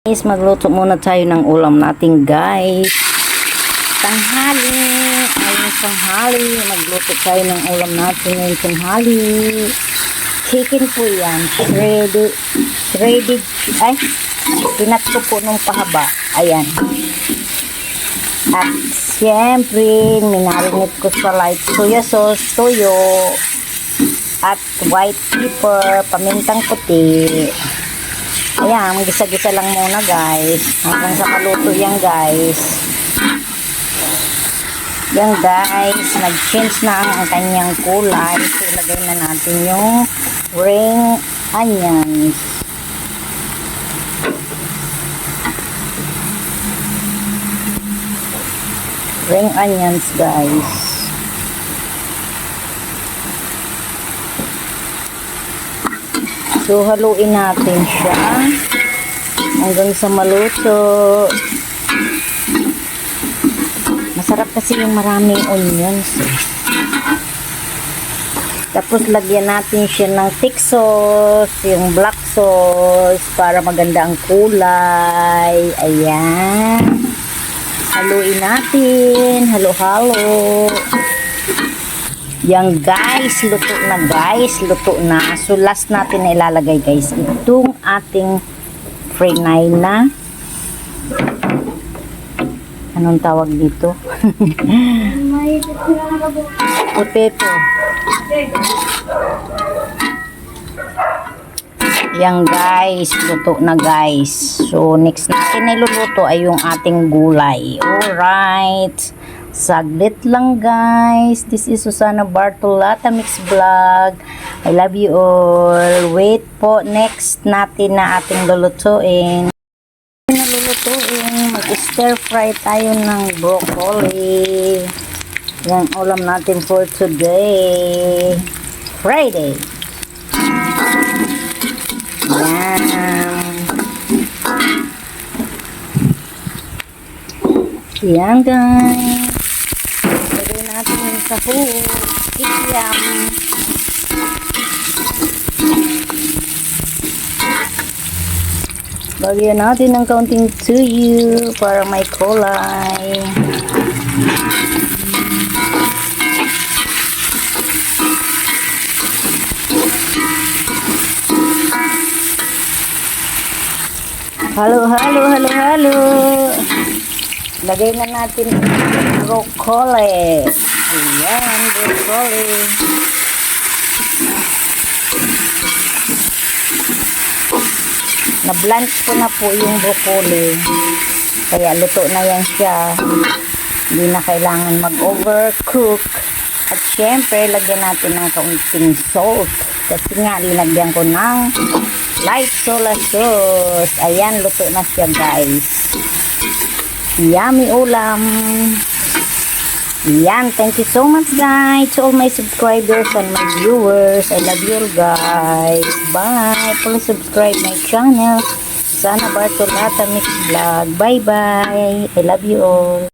Guys, magluto muna tayo ng ulam natin, guys. Tanghali. Ayun, tanghali. Magluto tayo ng ulam natin ngayong tanghali. Chicken po yan. Shredded. Ay, pinat ko po nung pahaba. Ayan. At siyempre, minarinate ko sa light soya sauce, toyo, at white pepper, pamintang puti. Ayan, gisa-gisa lang muna, guys. Hanggang sa maluto yan, guys. Yan, guys. Nag-change na ang kanyang kulay. So, ilagay na natin yung ring onions. Ring onions, guys. So, haluin natin siya hanggang sa maluto. Masarap kasi yung maraming onions. Tapos, lagyan natin siya ng thick sauce, yung black sauce, para maganda ang kulay. Ayan. Haluin natin. Halo-halo. Yan, guys, luto na, guys, luto na. So last natin na ilalagay, guys, itong ating frenay na, anong tawag dito? Potato. Yan, guys, luto na, guys. So next natin na iluluto ay yung ating gulay. Alright, saglit lang, guys. This is Susana Bartolata Mix Vlog. I love you all. Wait po, next natin na ating lulutuin. Mag-stir fry tayo ng broccoli. Yan ulam natin for today, Friday. Yan. Yan, guys. Lagay natin yung sahog. Ikyam. Lagyan natin ng kaunting tuyo para may kulay. Halo. Lagay na natin broccoli. Ayan, broccoli. Na-blanch ko na po yung broccoli. Kaya luto na yan siya. Hindi na kailangan mag-overcook. At syempre, lagyan natin ng kaunting salt. Kasi nga, linagyan ko ng light soya sauce. Ayan, luto na siya, guys. Yummy ulam. Yan, thank you so much, guys, to all my subscribers and my viewers. I love you all, guys. Bye. Please subscribe my channel, Susana Bartolata Mix Vlog. Bye bye. I love you all.